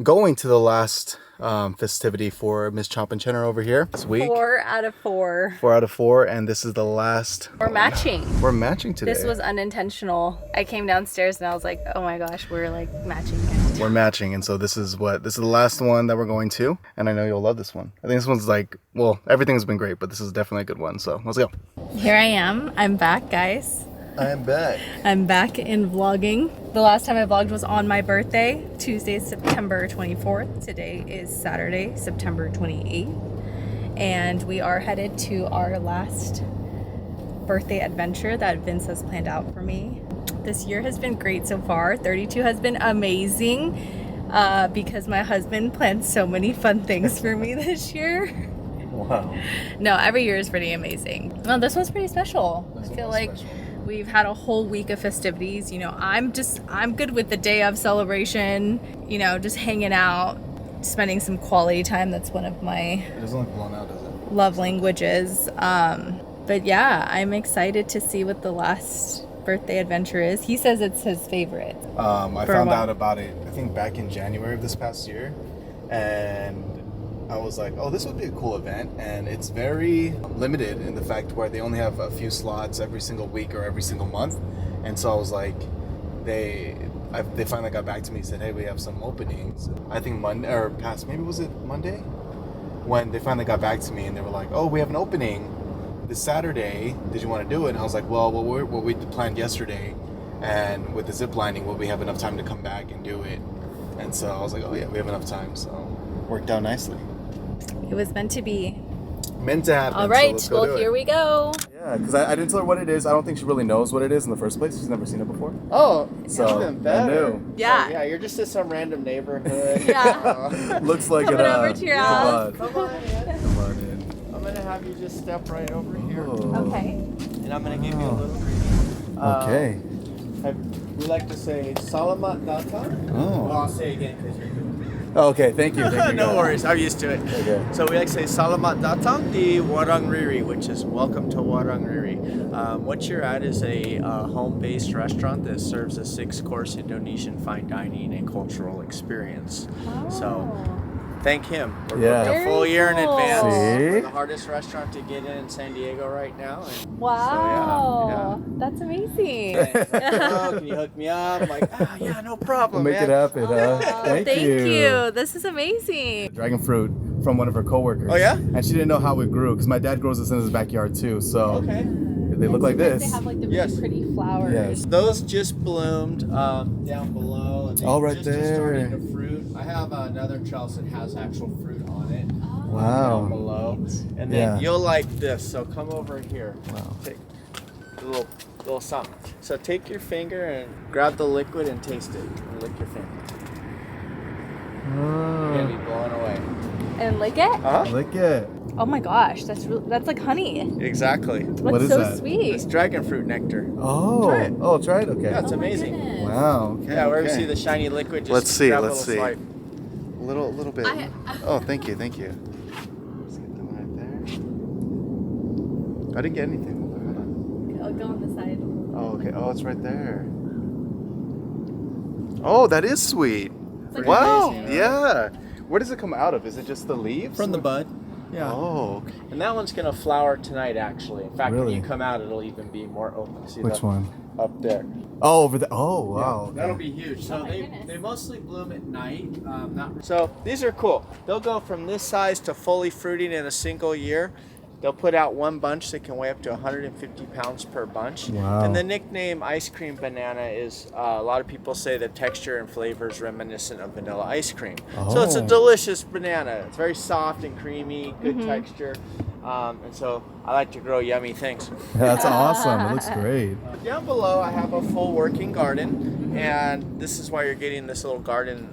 going to the last festivity for Miss Chomp and Chenner over here this week. 4 out of 4. 4 out of 4, and this is the last. We're matching. We're matching today. This was unintentional. I came downstairs and I was like, oh my gosh, we're like matching it. We're matching, and so this is the last one that we're going to, and I know you'll love this one. I think this one's like, well, everything's been great, but this is definitely a good one, so let's go. Here I am. I'm back, guys. I am back. I'm back in vlogging. The last time I vlogged was on my birthday, Tuesday, September 24th. Today is Saturday, September 28th. And we are headed to our last birthday adventure that Vince has planned out for me. This year has been great so far. 32 has been amazing because my husband planned so many fun things for me this year. Wow. No, every year is pretty amazing. Well, this one's pretty special. I feel like we've had a whole week of festivities. You know, I'm good with the day of celebration, you know, just hanging out, spending some quality time. That's one of my It doesn't look blown out, does it? love languages. But yeah, I'm excited to see what the last birthday adventure is. He says it's his favorite. I found out about it, I think back in January of this past year, and I was like, oh, this would be a cool event, and it's very limited in the fact where they only have a few slots every single week or every single month. And so I was like, they finally got back to me and said, hey, we have some openings. I think Monday, or past, maybe was it Monday? When they finally got back to me and they were like, oh, we have an opening this Saturday. Did you want to do it? And I was like, well, what we planned yesterday, and with the zip lining, will we have enough time to come back and do it? And so I was like, oh yeah, we have enough time. So worked out nicely. It was meant to be. Meant to happen. All right, so well, here we go. Yeah, because I didn't tell her what it is. I don't think she really knows what it is in the first place. She's never seen it before. Oh, So, even better. I knew. Yeah. So, yeah, you're just in some random neighborhood. Yeah. Looks like Coming it. over to your house. Come on in. Come on in. I'm gonna have you just step right over here, Oh. Okay. and I'm gonna give you a little greeting. Okay. We like to say Salamat Datang. Well, I'll say it again because you're doing Okay, thank you. Thank you. no guys. worries, I'm used to it. Okay. So we like to say Salamat Datang di Warung Rie Rie, which is welcome to Warung Rie Rie. What you're at is a home-based restaurant that serves a 6-course Indonesian fine dining and cultural experience. So thank him. We're Yeah. booked a full year in Very advance. cool. See? We're the hardest restaurant to get in San Diego right now. And Wow. That's amazing. oh, can you hook me up? I'm like, yeah, no problem. We'll make man. it happen, huh? Thank you. This is amazing. Dragon fruit from one of her coworkers. Oh, yeah? And she didn't know how it grew because my dad grows this in his backyard too. So Okay. they look like this. They have like the Yes. really pretty flowers. Yes. Those just bloomed down below. And they Oh, right just there. starting to fruit. I have another trellis that has actual fruit on it. Down Wow. below. And then Yeah. you'll like this. So come over here. Wow. Take a little something. So take your finger and grab the liquid and taste it. And lick your finger. You're gonna be blown away. And lick it? Uh-huh. Look it. Oh my gosh, that's like honey. Exactly. That's What is so that? sweet. It's dragon fruit nectar. Oh. Try it. Oh, try it. Okay. Yeah, it's Oh my amazing. goodness. Wow. Okay, Yeah, wherever you okay. see the shiny liquid, just Let's see, grab a let's little see. swipe. Little bit. I- Oh, thank you. Let's get them right there. I didn't get anything. Hold on. I'll go on the side. Oh, okay. Oh, it's right there. Oh, that is sweet. like Wow. amazing, right? Yeah. Where does it come out of? Is it just the leaves? From the bud. Yeah. Oh. Okay. And that one's gonna flower tonight, actually. In fact, when Really? you come out, it'll even be more open. See Which that? one? Up there. Oh, over there. Oh, wow. Yeah, that'll be huge. So Oh my goodness. they mostly bloom at night. So these are cool. They'll go from this size to fully fruiting in a single year. They'll put out one bunch that can weigh up to 150 pounds per bunch. Wow. And the nickname ice cream banana is, a lot of people say the texture and flavor is reminiscent of vanilla ice cream. So it's a Oh. delicious banana. It's very soft and creamy, good texture. And so I like to grow yummy things. That's awesome. It looks great. Down below, I have a full working garden, and this is why you're getting this little garden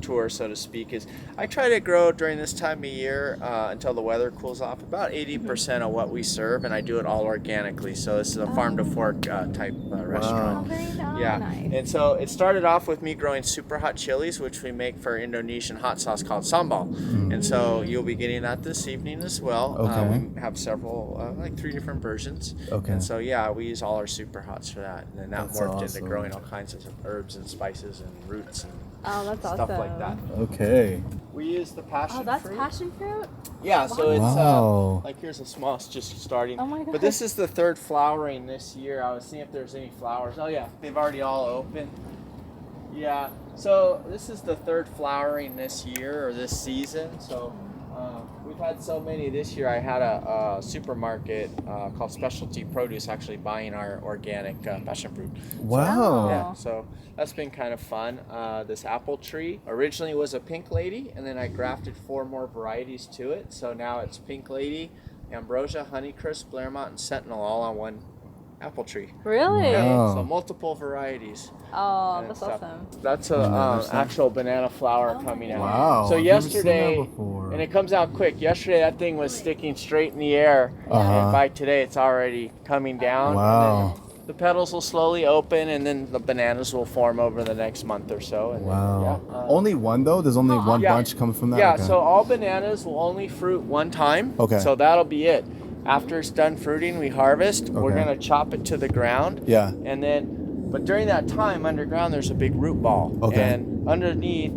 tour, so to speak. Is I try to grow during this time of year until the weather cools off about 80% of what we serve, and I do it all organically. So this is a farm to fork type restaurant. Oh, very nice. Yeah, and so it started off with me growing super hot chilies, which we make for Indonesian hot sauce called sambal. And so you'll be getting that this evening as well. Okay. We have several, like 3 different versions. Okay. And so yeah, we use all our super hots for that, and then that That's morphed awesome. into growing all kinds of herbs and spices and roots and Oh, that's stuff awesome. like that. Okay. We use the passion Oh, that's fruit. passion fruit? Yeah, so it's Wow. like here's a small, it's just starting. Oh my But this is the third flowering this year. I was seeing if there's any flowers. Oh yeah, they've already all opened. Yeah, so this is the third flowering this year or this season. So we've had so many this year. I had a supermarket called Specialty Produce actually buying our organic passion fruit. Wow. Yeah, so that's been kind of fun. This apple tree originally was a pink lady, and then I grafted 4 more varieties to it. So now it's pink lady, ambrosia, honeycrisp, Blairmont, and sentinel all on one apple tree. Really? Wow. So multiple varieties. Oh, and that's stuff. awesome. That's Never a seen- actual banana flower Oh my coming out. Wow. So I've never seen yesterday, that before. and it comes out quick. Yesterday that thing was sticking straight in the air, and by today it's already coming down. Wow. And then the petals will slowly open, and then the bananas will form over the next month or so. And Wow. Then, Only one though? There's only one Yeah. bunch coming from that? Yeah, Okay. so all bananas will only fruit one time. Okay. So that'll be it. After it's done fruiting, we harvest. We're Okay. gonna chop it to the ground. Yeah. And then, but during that time, underground, there's a big root ball. Okay. And underneath,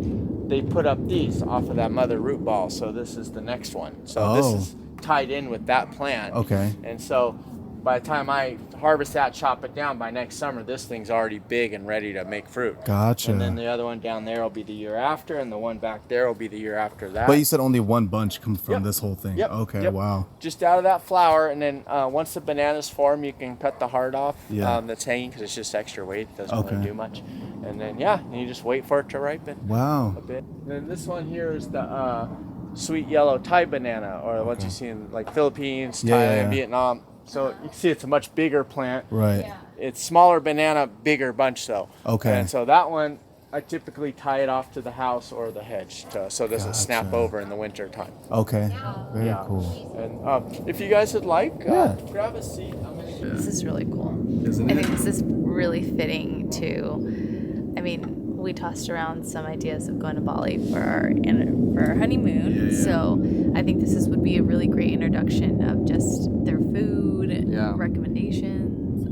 they put up these off of that mother root ball. So this is the next one. So this Oh. is tied in with that plant. Okay. And so by the time I harvest that, chop it down, by next summer, this thing's already big and ready to make fruit. Gotcha. And then the other one down there will be the year after, and the one back there will be the year after that. But you said only one bunch comes from Yep. this whole thing. Yep. Okay, Yep. wow. Just out of that flower, and then once the bananas form, you can cut the heart off Yeah. that's hanging because it's just extra weight. It doesn't Okay. really do much. And then, yeah, and you just wait for it to ripen Wow. a bit. And then this one here is the sweet yellow Thai banana, or what you see in like Philippines, Yeah, Thailand, yeah. Vietnam. So you can see it's a much bigger plant. Right. It's smaller banana, bigger bunch though. Okay. And so that one, I typically tie it off to the house or the hedge so it doesn't snap Gotcha. over in the winter time. Okay. Very Yeah. cool. And if you guys would like, Yeah. grab a seat. I'm gonna This is really cool. Isn't I it? think this is really fitting to, I mean, we tossed around some ideas of going to Bali for our honeymoon. Yeah. So I think this would be a really great introduction of just their food, Yeah. recommendations,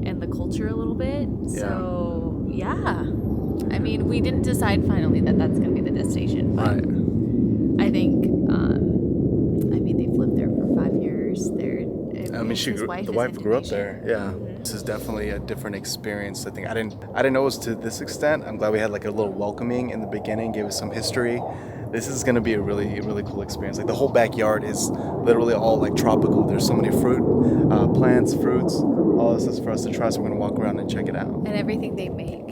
and the culture a little bit. So yeah, I mean, we didn't decide finally that that's going to be the destination, but I think, I mean, they've lived there for 5 years. I mean, the wife grew up there. Yeah. This is definitely a different experience. I think I didn't know it was to this extent. I'm glad we had like a little welcoming in the beginning, gave us some history. This is going to be a really cool experience. Like the whole backyard is literally all like tropical. There's so many fruit, plants, fruits. All this is for us to try. So we're going to walk around and check it out. And everything they make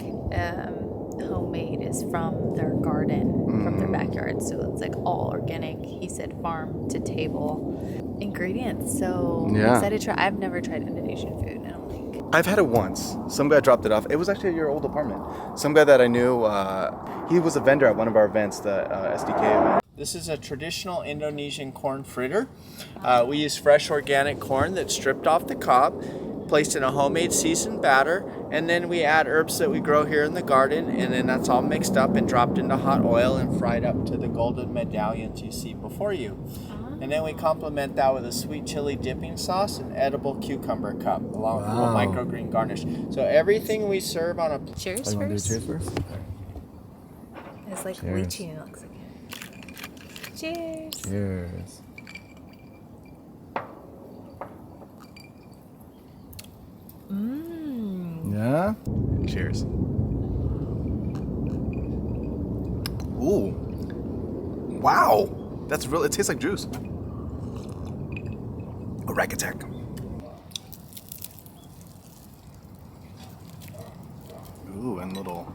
homemade is from their garden, from their backyard. So it's like all organic. He said farm to table ingredients. So I'm Yeah. excited to try. I've never tried Indonesian food, I don't think. I've had it once. Some guy dropped it off. It was actually at your old apartment. Some guy that I knew, he was a vendor at one of our events, the SDK event. This is a traditional Indonesian corn fritter. We use fresh organic corn that's stripped off the cob, placed in a homemade seasoned batter, and then we add herbs that we grow here in the garden, and then that's all mixed up and dropped into hot oil and fried up to the golden medallions you see before you. And then we complement that with a sweet chili dipping sauce and edible cucumber cup, along with a little microgreen garnish. So everything we serve on a Cheers You want to do first. cheers first? It's like Cheers. lychee, it looks like it. Cheers. Cheers. Mmm. Yeah? Cheers. Ooh. Wow. That's real. It tastes like juice. A rack attack. Ooh, and little.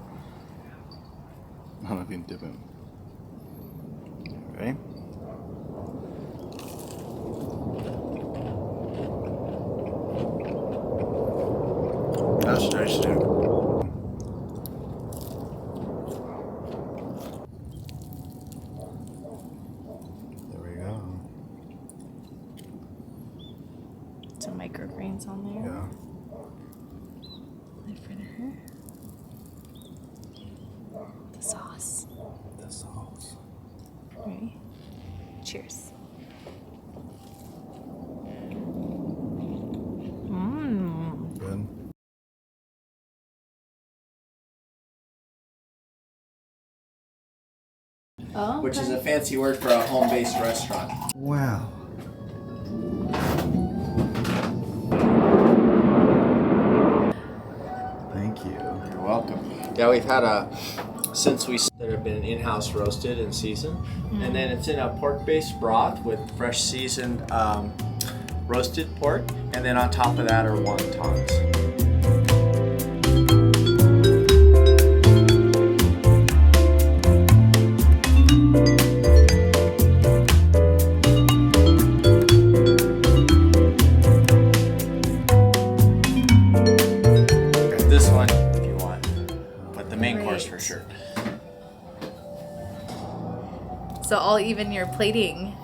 I don't know if you can dip it. Okay. That's tasty. There we go. Some microgreens on there. Yeah. The fritter. The sauce. The sauce. Ready? Cheers. Oh, which is okay. a fancy word for a home-based restaurant. Wow. Thank you. You're welcome. Yeah, we've had since we that have been in-house roasted and seasoned, and then it's in a pork-based broth with fresh seasoned roasted pork, and then on top of that are wontons. This one, if you want, but the main course for sure. So all even your plating,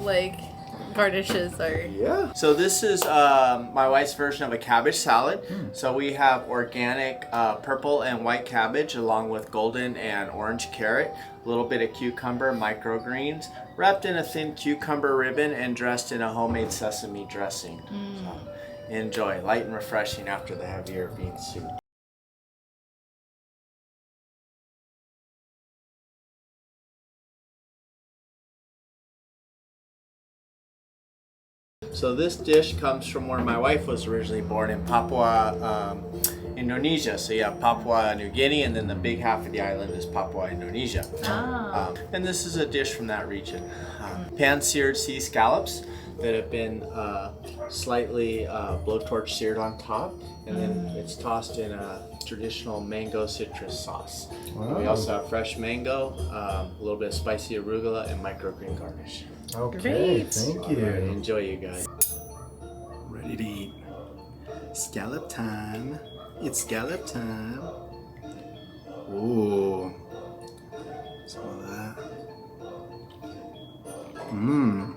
like garnishes are. Yeah. So this is my wife's version of a cabbage salad. So we have organic purple and white cabbage along with golden and orange carrot, a little bit of cucumber, microgreens, wrapped in a thin cucumber ribbon and dressed in a homemade sesame dressing. So enjoy, light and refreshing after the heavier bean soup. So this dish comes from where my wife was originally born, in Papua, Indonesia. So you have Papua New Guinea, and then the big half of the island is Papua Indonesia. And this is a dish from that region. Pan-seared sea scallops that have been slightly blowtorch seared on top, and then it's tossed in a traditional mango citrus sauce. Wow. We also have fresh mango, a little bit of spicy arugula, and microgreen garnish. Okay, Great. thank All right, you. enjoy, you guys. Ready to eat. Scallop time. It's scallop time. Ooh. Some of that. Mmm.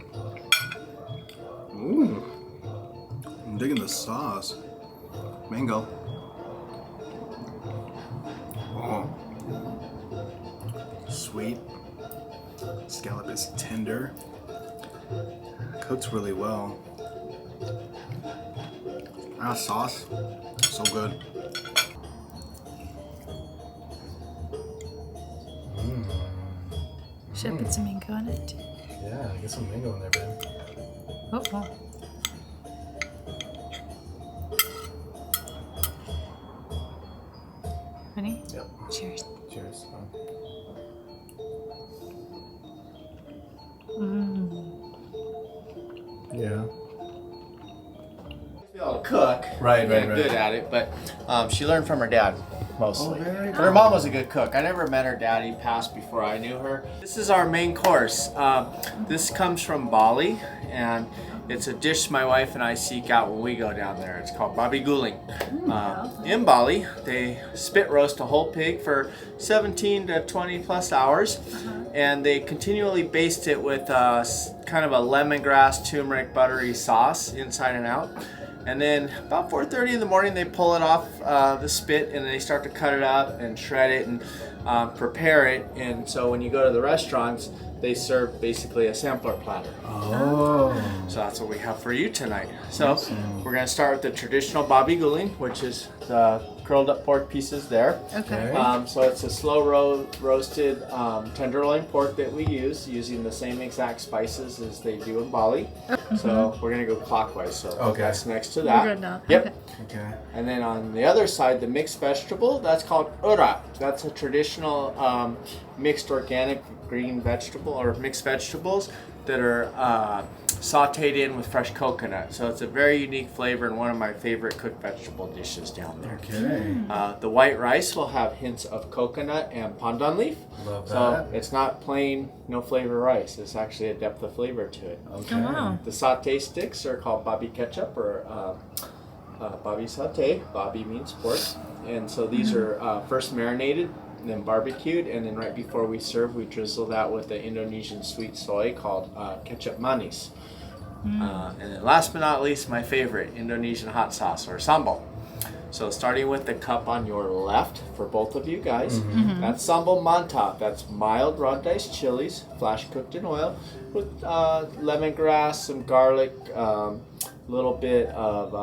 Ooh. I'm digging the sauce. Mango. Oh. Sweet. Scallop is tender. Cooks really well. Sauce. So good. Should I put some mango on it? Yeah, get some mango in there, babe. Oh, wow. Ready? Yep. Cheers. Cheers. Yeah. Be able to cook, Right. good at it, but she learned from her dad mostly. Oh, very But her mom was a good cook. I never met her dad. He passed before I knew her. This is our main course. This comes from Bali, and it's a dish my wife and I seek out when we go down there. It's called Babi Guling. In Bali, they spit roast a whole pig for 17 to 20 plus hours, and they continually baste it with kind of a lemongrass, turmeric, buttery sauce inside and out. And then about 4:30 in the morning, they pull it off the spit, and they start to cut it up and shred it and prepare it. And so when you go to the restaurants, they serve basically a sampler platter. Oh. So that's what we have for you tonight. So we're going to start with the traditional Babi Guling, which is the curled up pork pieces there. Okay. So it's a slow roasted tenderloin pork that we use, using the same exact spices as they do in Bali. So we're going to go clockwise. So that's next to that. We're good now. Yep. Okay. And then on the other side, the mixed vegetable, that's called ura. That's a traditional mixed organic green vegetable or mixed vegetables that are sauteed in with fresh coconut. So it's a very unique flavor and one of my favorite cooked vegetable dishes down there. Okay. The white rice will have hints of coconut and pandan leaf. Love So that. it's not plain, no flavor rice. It's actually a depth of flavor to it. Okay. Oh, wow. The sauté sticks are called babi ketchup or babi sauté. Babi means pork. And so these are first marinated, then barbecued, and then right before we serve, we drizzle that with the Indonesian sweet soy called ketchup manis. And then last but not least, my favorite, Indonesian hot sauce or sambal. So starting with the cup on your left for both of you guys, that's sambal mantap. That's mild raw diced chilies, flash cooked in oil with lemongrass, some garlic, a little bit of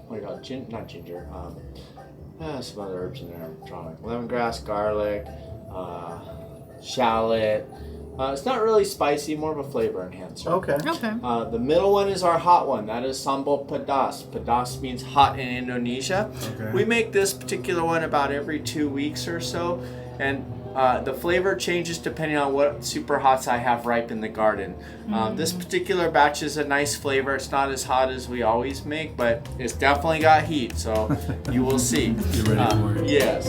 what do you call it? Not ginger. Some other herbs in there. I'm drawing lemongrass, garlic, shallot. It's not really spicy, more of a flavor enhancer. Okay. The middle one is our hot one. That is sambal pedas. Pedas means hot in Indonesia. Okay. We make this particular one about every 2 weeks or so, and the flavor changes depending on what super hots I have ripe in the garden. This particular batch is a nice flavor. It's not as hot as we always make, but it's definitely got heat, so you will see. You ready for it? Yes.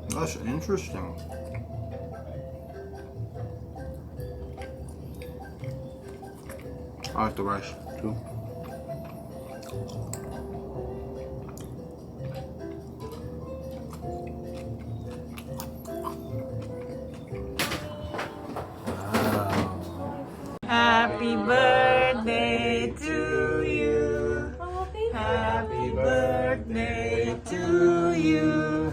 That's interesting. I like the rice too. Happy birthday to you. Happy birthday to you.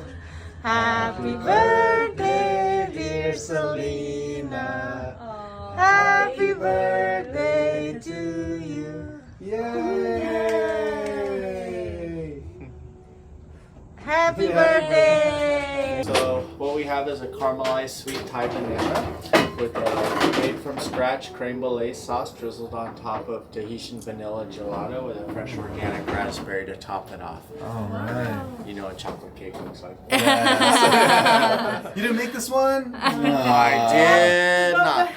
Happy birthday, dear Selena. Happy birthday to you. Yay! Happy birthday. So what we have is a caramelized sweet Thai banana with a made from scratch creme brulee sauce drizzled on top of Tahitian vanilla gelato with a fresh organic raspberry to top it off. All right. You know what chocolate cake looks like. You didn't make this one? No, I did not.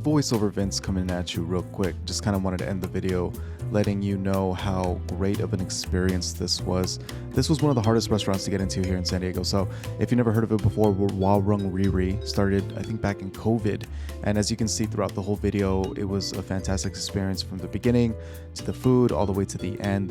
Voiceover Vince coming at you real quick. Just kind of wanted to end the video letting you know how great of an experience this was. This was one of the hardest restaurants to get into here in San Diego. So if you never heard of it before, Warung Rie Rie started, I think, back in COVID. And as you can see throughout the whole video, it was a fantastic experience from the beginning to the food all the way to the end.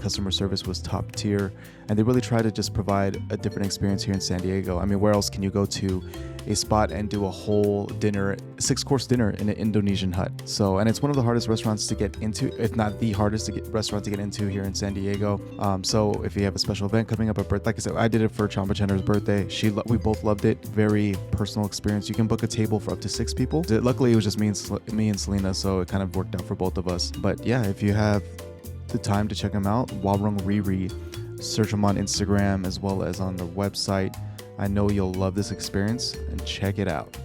Customer service was top tier, and they really try to just provide a different experience here in San Diego. I mean, where else can you go to a spot and do a whole dinner, 6-course dinner in an Indonesian hut? So, and it's one of the hardest restaurants to get into, if not the hardest restaurant to get into here in San Diego. So if you have a special event coming up, like I said, I did it for Chamba Chenner's birthday. We both loved it. Very personal experience. You can book a table for up to 6 people. Luckily, it was just me and Selena, so it kind of worked out for both of us. But yeah, if you have the time to check them out, Warung Rie Rie, search them on Instagram as well as on the website. I know you'll love this experience, and check it out.